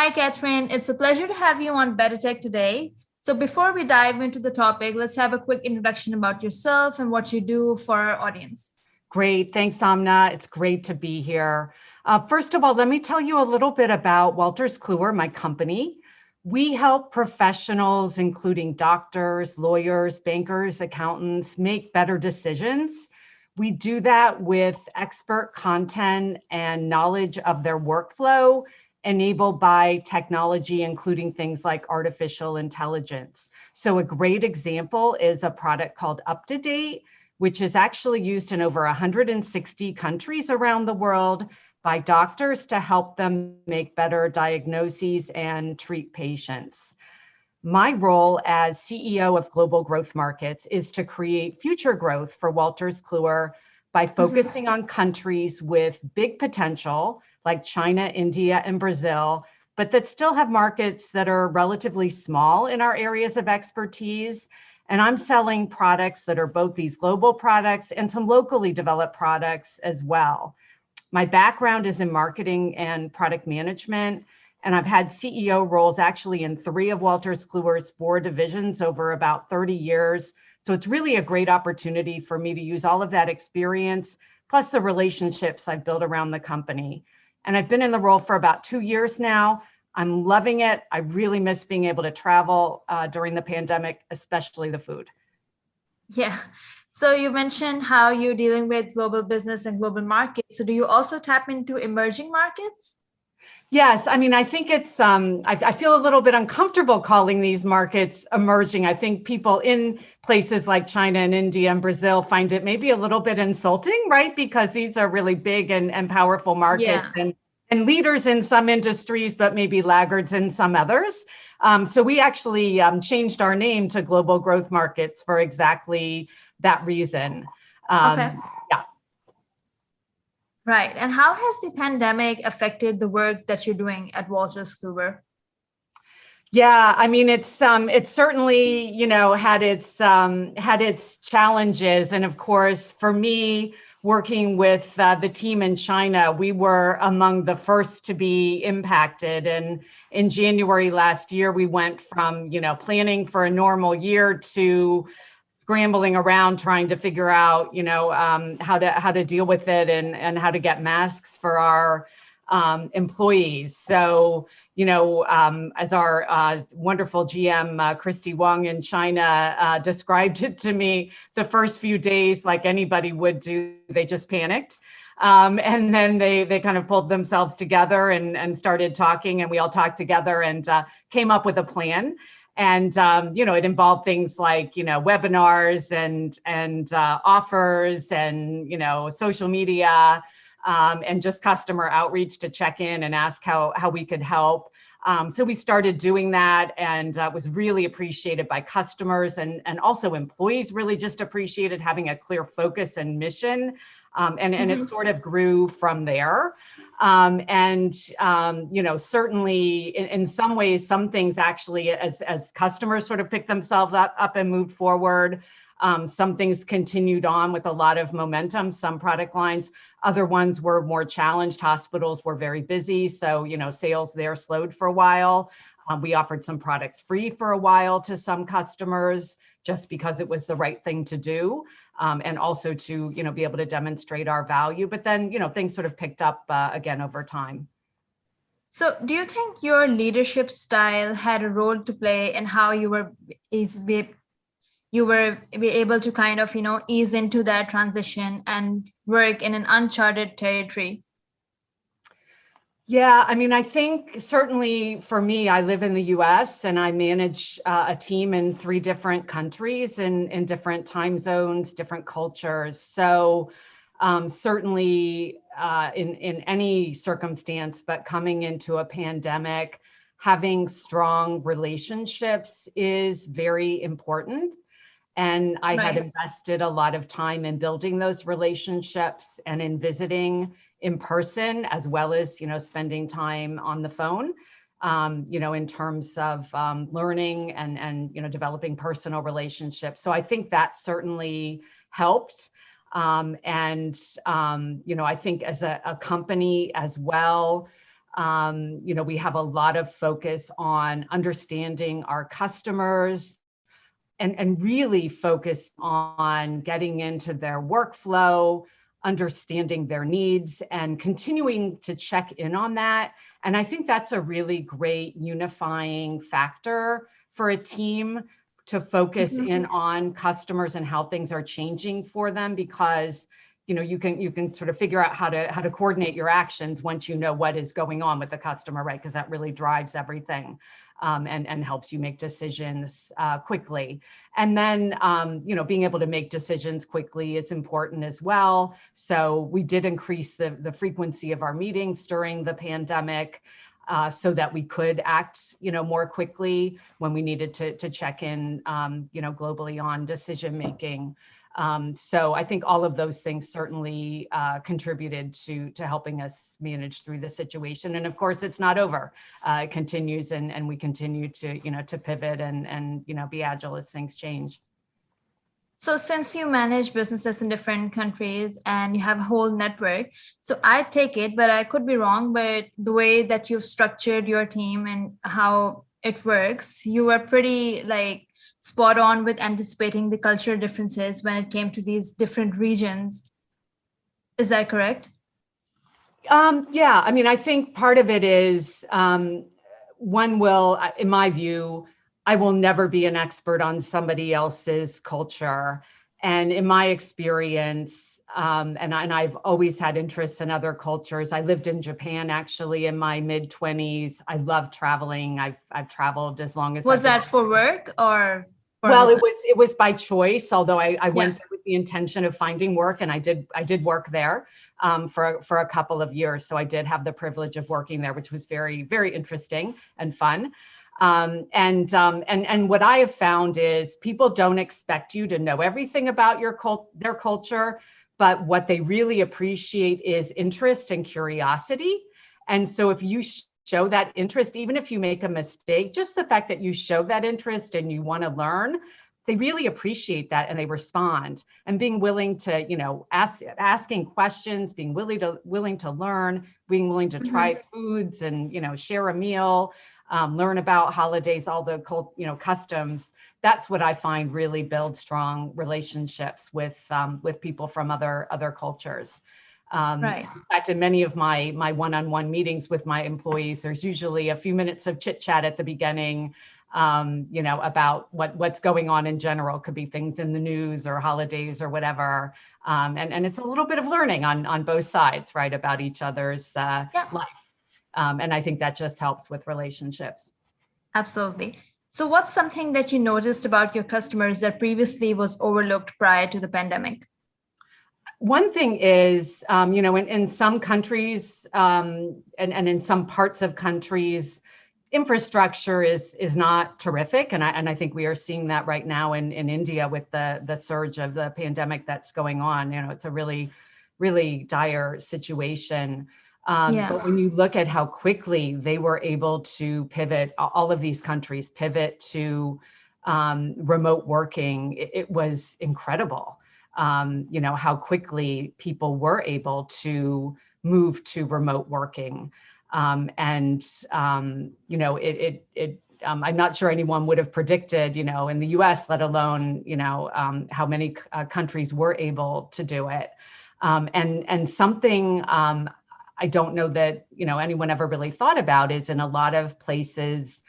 Hi, Catherine. It's a pleasure to have you on Better Tech today. So, before we dive into the topic, let's have a quick introduction about yourself and what you do for our audience. Great. Thanks, Amna. It's great to be here. First of all, let me tell you a little bit about Wolter Kluwers, my company. We help professionals, including doctors, lawyers, bankers, accountants, make better decisions. We do that with expert content and knowledge of their workflow enabled by technology, including things like artificial intelligence. So a great example is a product called UpToDate, which is actually used in over 160 countries around the world by doctors to help them make better diagnoses and treat patients. My role as CEO of Global Growth Markets is to create future growth for Wolter Kluwers by focusing on countries with big potential like China, India, and Brazil, but that still have markets that are relatively small in our areas of expertise. And I'm selling products that are both these global products and some locally developed products as well. My background is in marketing and product management, and I've had CEO roles actually in 3 of Wolter Kluwers' 4 divisions over about 30 years. So it's really a great opportunity for me to use all of that experience, plus the relationships I've built around the company. And I've been in the role for about 2 years now. I'm loving it. I really miss being able to travel during the pandemic, especially the food. Yeah. So, you mentioned how you're dealing with global business and global markets. So, do you also tap into emerging markets? Yes, I mean, I think it's, I feel a little bit uncomfortable calling these markets emerging. I think people in places like China and India and Brazil find it maybe a little bit insulting, right? Because these are really big and powerful markets Yeah. and leaders in some industries, but maybe laggards in some others. So we actually changed our name to Global Growth Markets for exactly that reason. Okay. Yeah. Right. And how has the pandemic affected the work that you're doing at Wolters Kluwer? Yeah, I mean it's certainly, had its challenges, and of course for me working with the team in China, we were among the first to be impacted. And in January last year, we went from planning for a normal year to scrambling around trying to figure out how to deal with it and how to get masks for our employees. So as our wonderful GM, Christy Wong in China, described it to me, the first few days, like anybody would do, they just panicked. And then they kind of pulled themselves together and started talking, and we all talked together and came up with a plan. And it involved things like webinars and offers and social media, and just customer outreach to check in and ask how we could help. So we started doing that, and was really appreciated by customers, and also employees really just appreciated having a clear focus and mission. And it sort of grew from there. Certainly in some ways, some things actually, as customers sort of picked themselves up and moved forward, some things continued on with a lot of momentum, some product lines, other ones were more challenged. Hospitals were very busy. So, sales there slowed for a while. We offered some products free for a while to some customers just because it was the right thing to do. And also to, be able to demonstrate our value. But then, things sort of picked up again over time. So, do you think your leadership style had a role to play in how you were able to kind of ease into that transition and work in an uncharted territory? Yeah, I mean, I think certainly for me, I live in the US and I manage a team in 3 different countries in different time zones, different cultures. So certainly in any circumstance, but coming into a pandemic, having strong relationships is very important. And I had Right. invested a lot of time in building those relationships and in visiting in person, as well as, spending time on the phone, in terms of learning and developing personal relationships. So I think that certainly helped. I think as a company as well, We have a lot of focus on understanding our customers and really focus on getting into their workflow, understanding their needs, and continuing to check in on that. And I think that's a really great unifying factor for a team to focus in on customers and how things are changing for them, because you can sort of figure out how to coordinate your actions once you know what is going on with the customer, right? Because that really drives everything. And helps you make decisions quickly. And then, being able to make decisions quickly is important as well. So we did increase the frequency of our meetings during the pandemic so that we could act, more quickly when we needed to check in, globally on decision making. So I think all of those things certainly contributed to helping us manage through the situation. And of course, it's not over. It continues, and we continue to pivot and be agile as things change. So since you manage businesses in different countries and you have a whole network, so I take it, but I could be wrong, but the way that you've structured your team and how it works, you were pretty spot on with anticipating the cultural differences when it came to these different regions. Is that correct? Yeah, I mean, I think part of it is one will, in my view, I will never be an expert on somebody else's culture. And in my experience, and I've always had interests in other cultures. I lived in Japan actually in my mid-20s. I love traveling. I've traveled as long as Was that for work or for well, business? it was by choice, although I went Yeah. there with the intention of finding work, and I did work there for a couple of years. So I did have the privilege of working there, which was very, very interesting and fun. And what I have found is people don't expect you to know everything about their culture, but what they really appreciate is interest and curiosity. And so if you show that interest, even if you make a mistake, just the fact that you show that interest and you want to learn, they really appreciate that and they respond. And being willing to, asking questions, being willing to learn, being willing to try foods and, share a meal, learn about holidays, all the customs. That's what I find really builds strong relationships with people from other cultures. Right. In fact, in many of my one-on-one meetings with my employees, there's usually a few minutes of chit chat at the beginning, about what's going on in general. Could be things in the news or holidays or whatever. And it's a little bit of learning on both sides, right, about each other's Yeah, life. And I think that just helps with relationships. absolutely. So what's something that you noticed about your customers that previously was overlooked prior to the pandemic? One thing is, in some countries and in some parts of countries, infrastructure is not terrific, and I think we are seeing that right now in India with the surge of the pandemic that's going on. It's a really, really dire situation. Yeah. But when you look at how quickly they were able to pivot, all of these countries pivot to remote working, it was incredible. How quickly people were able to move to remote working. I'm not sure anyone would have predicted, in the US, let alone, how many countries were able to do it. And something I don't know that, anyone ever really thought about is in a lot of places,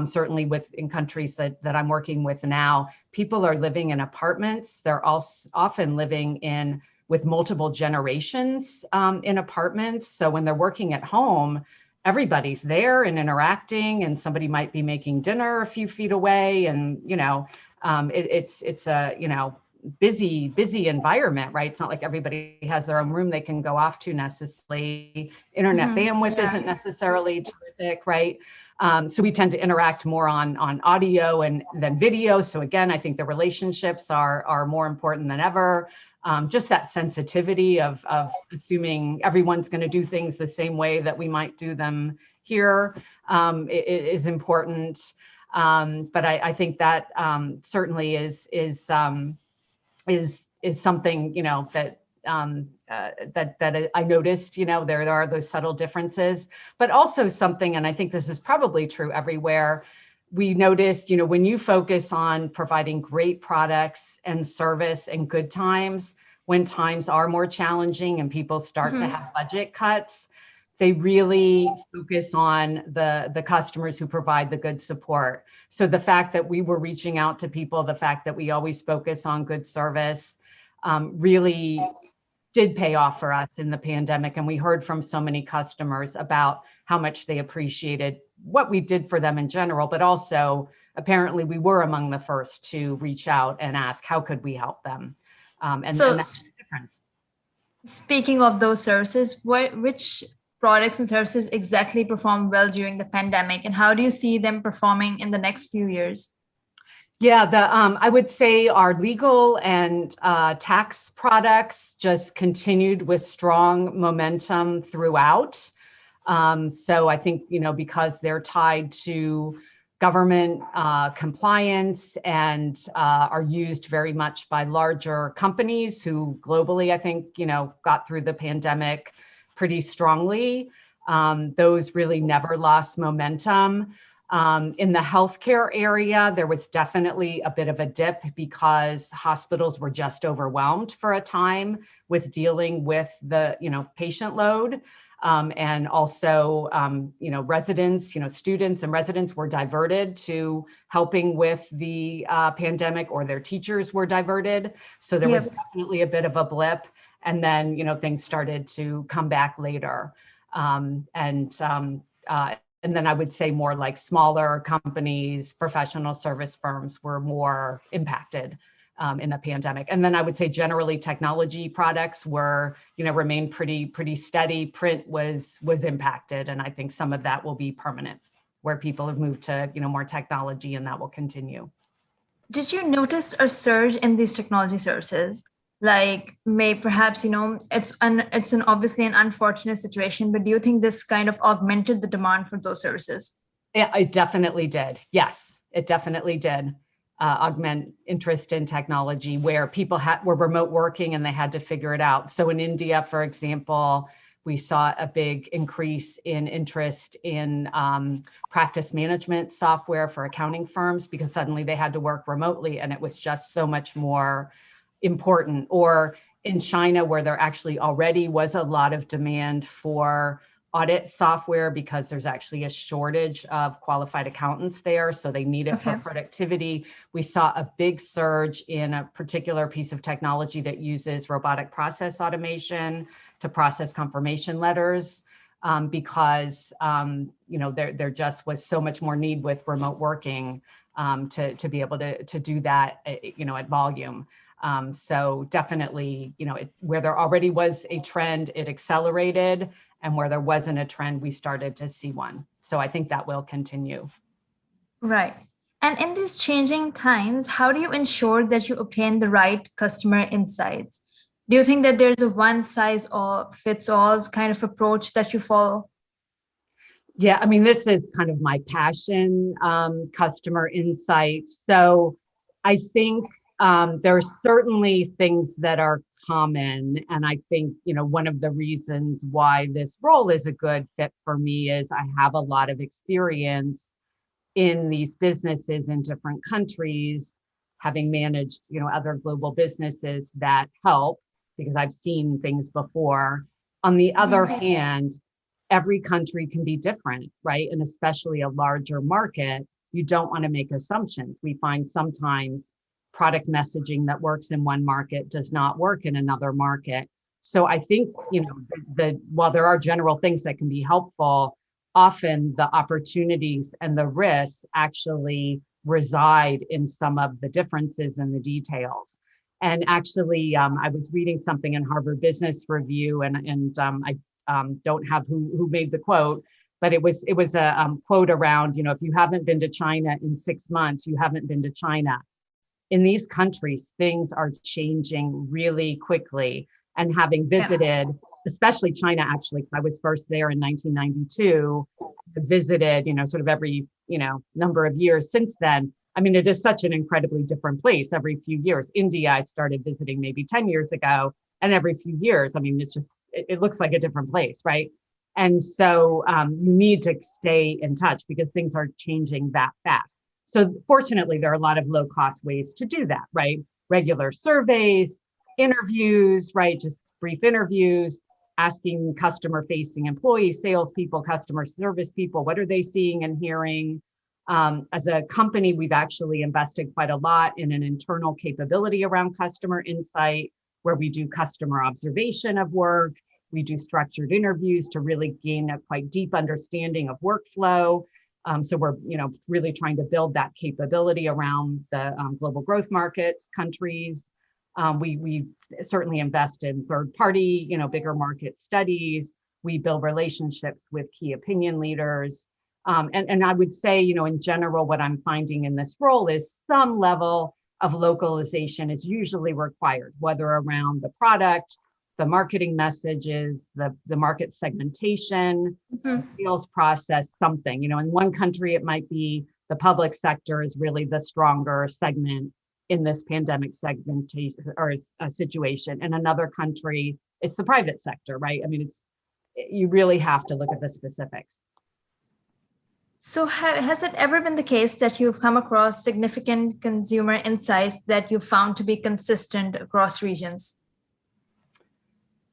certainly in countries that I'm working with now, people are living in apartments. They're also often living with multiple generations in apartments. So when they're working at home, everybody's there and interacting, and somebody might be making dinner a few feet away. And, it's a, busy environment, right? It's not like everybody has their own room they can go off to necessarily. Internet bandwidth isn't necessarily terrific, right? So we tend to interact more on audio and then video. So again, I think the relationships are more important than ever. Just that sensitivity of assuming everyone's going to do things the same way that we might do them here is important. But I think that certainly is something, that that I noticed, there are those subtle differences, but also something, and I think this is probably true everywhere. We noticed, when you focus on providing great products and service and good times, when times are more challenging and people start to have budget cuts, they really focus on the customers who provide the good support. So the fact that we were reaching out to people, the fact that we always focus on good service, really did pay off for us in the pandemic. And we heard from so many customers about how much they appreciated what we did for them in general, but also apparently we were among the first to reach out and ask, how could we help them? And that's the difference. Speaking of those services, which products and services exactly performed well during the pandemic, and how do you see them performing in the next few years? Yeah, I would say our legal and tax products just continued with strong momentum throughout. So I think, because they're tied to government compliance and are used very much by larger companies who globally, I think, got through the pandemic pretty strongly. Those really never lost momentum. In the healthcare area, there was definitely a bit of a dip because hospitals were just overwhelmed for a time with dealing with the, patient load. And also, residents, students and residents were diverted to helping with the pandemic, or their teachers were diverted. So there was definitely a bit of a blip. And then, things started to come back later. And then I would say more like smaller companies, professional service firms were more impacted in the pandemic. And then I would say generally technology products were, remained pretty steady. Print was impacted. And I think some of that will be permanent, where people have moved to, more technology, and that will continue. Did you notice a surge in these technology services? Like, perhaps, it's obviously an unfortunate situation, but do you think this kind of augmented the demand for those services? Yeah, it definitely did. Yes, it definitely did augment interest in technology, where people were remote working and they had to figure it out. So in India, for example, we saw a big increase in interest in practice management software for accounting firms, because suddenly they had to work remotely and it was just so much more important. Or in China, where there actually already was a lot of demand for audit software because there's actually a shortage of qualified accountants there. So they need it for productivity. We saw a big surge in a particular piece of technology that uses robotic process automation to process confirmation letters, because there just was so much more need with remote working to be able to do that, at volume. So definitely, where there already was a trend, it accelerated, and where there wasn't a trend, we started to see one. So I think that will continue. Right. And in these changing times, how do you ensure that you obtain the right customer insights? Do you think that there's a one size or fits all kind of approach that you follow? Yeah, I mean, this is kind of my passion, customer insights. So I think there are certainly things that are common. And I think, one of the reasons why this role is a good fit for me is I have a lot of experience in these businesses in different countries, having managed, other global businesses that help, because I've seen things before. On the other hand, every country can be different, right? And especially a larger market, you don't want to make assumptions. We find sometimes product messaging that works in one market does not work in another market. So I think, while there are general things that can be helpful, often the opportunities and the risks actually reside in some of the differences in the details. And actually, I was reading something in Harvard Business Review, and I don't have who made the quote, but it was a quote around, if you haven't been to China in 6 months, you haven't been to China. In these countries, things are changing really quickly. And having visited, especially China, actually, because I was first there in 1992, visited, sort of every, number of years since then. I mean, it is such an incredibly different place every few years. India, I started visiting maybe 10 years ago. And every few years, I mean, it looks like a different place, right? And so you need to stay in touch because things are changing that fast. So fortunately, there are a lot of low cost ways to do that, right? Regular surveys, interviews, right? Just brief interviews, asking customer facing employees, salespeople, customer service people, what are they seeing and hearing? As a company, we've actually invested quite a lot in an internal capability around customer insight, where we do customer observation of work. We do structured interviews to really gain a quite deep understanding of workflow. So we're, really trying to build that capability around the global growth markets, countries. We certainly invest in third party, bigger market studies. We build relationships with key opinion leaders. And I would say, in general, what I'm finding in this role is some level of localization is usually required, whether around the product, the marketing messages, the market segmentation, the sales process, something. In one country, it might be the public sector is really the stronger segment in this pandemic segmentation or situation. In another country, it's the private sector, right? I mean, you really have to look at the specifics. So has it ever been the case that you've come across significant consumer insights that you found to be consistent across regions?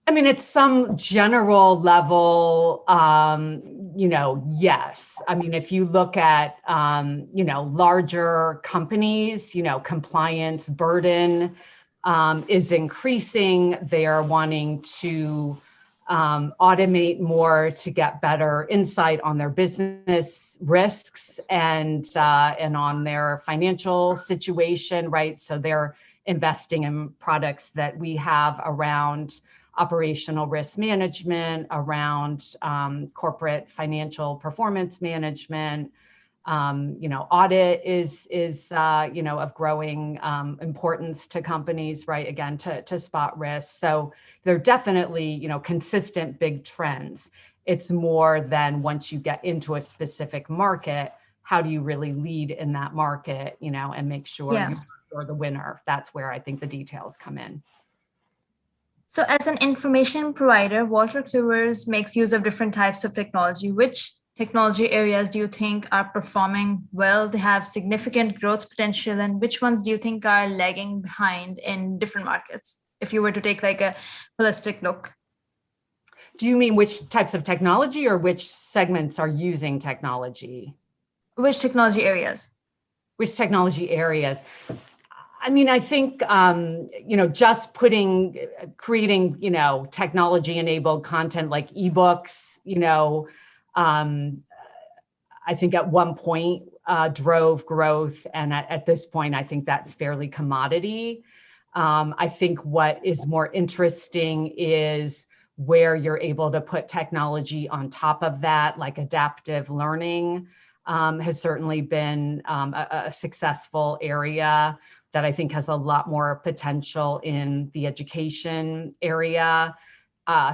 I mean, at some general level, yes. I mean, if you look at, larger companies, compliance burden is increasing. They are wanting to automate more to get better insight on their business risks and on their financial situation, right? So they're investing in products that we have around operational risk management, around corporate financial performance management. Audit is of growing importance to companies, right? Again, to spot risks. So they're definitely, consistent big trends. It's more than once you get into a specific market, how do you really lead in that market, and make sure you're the winner? That's where I think the details come in. So as an information provider, Wolter Kluwers makes use of different types of technology. Which technology areas do you think are performing well? They have significant growth potential, and which ones do you think are lagging behind in different markets? If you were to take like a holistic look. Do you mean which types of technology or which segments are using technology? Which technology areas? Which technology areas? I mean, I think, just creating, technology-enabled content like ebooks, I think at one point drove growth. And at this point, I think that's fairly commodity. I think what is more interesting is where you're able to put technology on top of that, like adaptive learning has certainly been a successful area that I think has a lot more potential in the education area.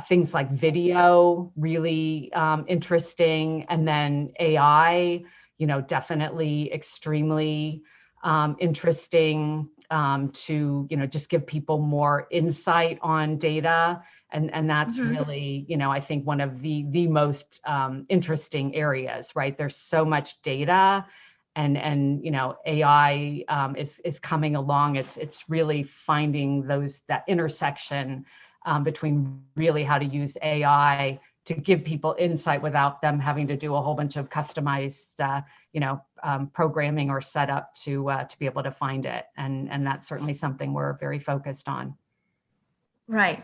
Things like video, really interesting. And then AI, definitely extremely interesting to, just give people more insight on data. And that's really, I think one of the most interesting areas, right? There's so much data and AI is coming along. It's really finding that intersection between really how to use AI to give people insight without them having to do a whole bunch of customized, programming or setup to be able to find it. And that's certainly something we're very focused on. Right.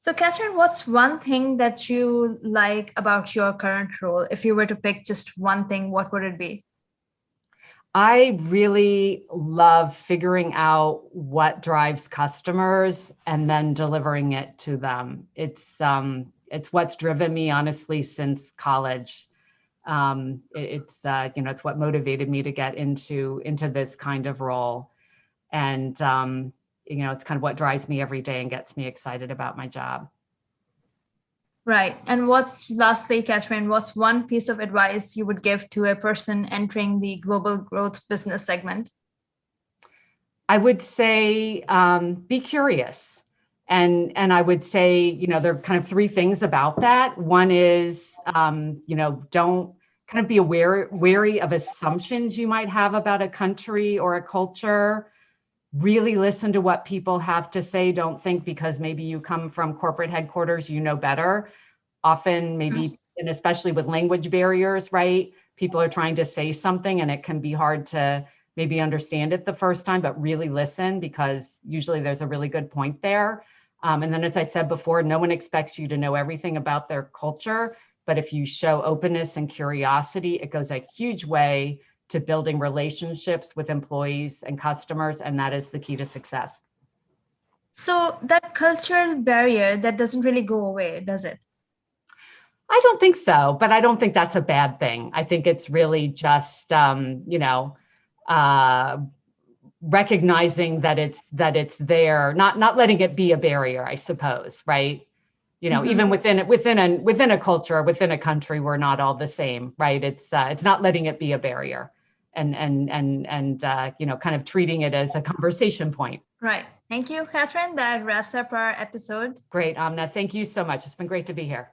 So, Catherine, what's one thing that you like about your current role? If you were to pick just one thing, what would it be? I really love figuring out what drives customers and then delivering it to them. It's what's driven me, honestly, since college. It's what motivated me to get into this kind of role. And, it's kind of what drives me every day and gets me excited about my job. Right. And lastly, Catherine, what's one piece of advice you would give to a person entering the global growth business segment? I would say be curious And I would say, there are kind of three things about that. One is, don't kind of be wary of assumptions you might have about a country or a culture. Really listen to what people have to say. Don't think because maybe you come from corporate headquarters, you know better. Often maybe, and especially with language barriers, right? People are trying to say something and it can be hard to maybe understand it the first time, but really listen because usually there's a really good point there. And then as I said before, no one expects you to know everything about their culture, but if you show openness and curiosity, it goes a huge way to building relationships with employees and customers, and that is the key to success. So that cultural barrier, that doesn't really go away, does it? I don't think so, but I don't think that's a bad thing. I think it's really just, recognizing that it's there, not letting it be a barrier, I suppose, right? Even within a culture, within a country, we're not all the same, right? It's not letting it be a barrier, and kind of treating it as a conversation point. Right. Thank you, Catherine. That wraps up our episode. Great, Amna. Thank you so much. It's been great to be here.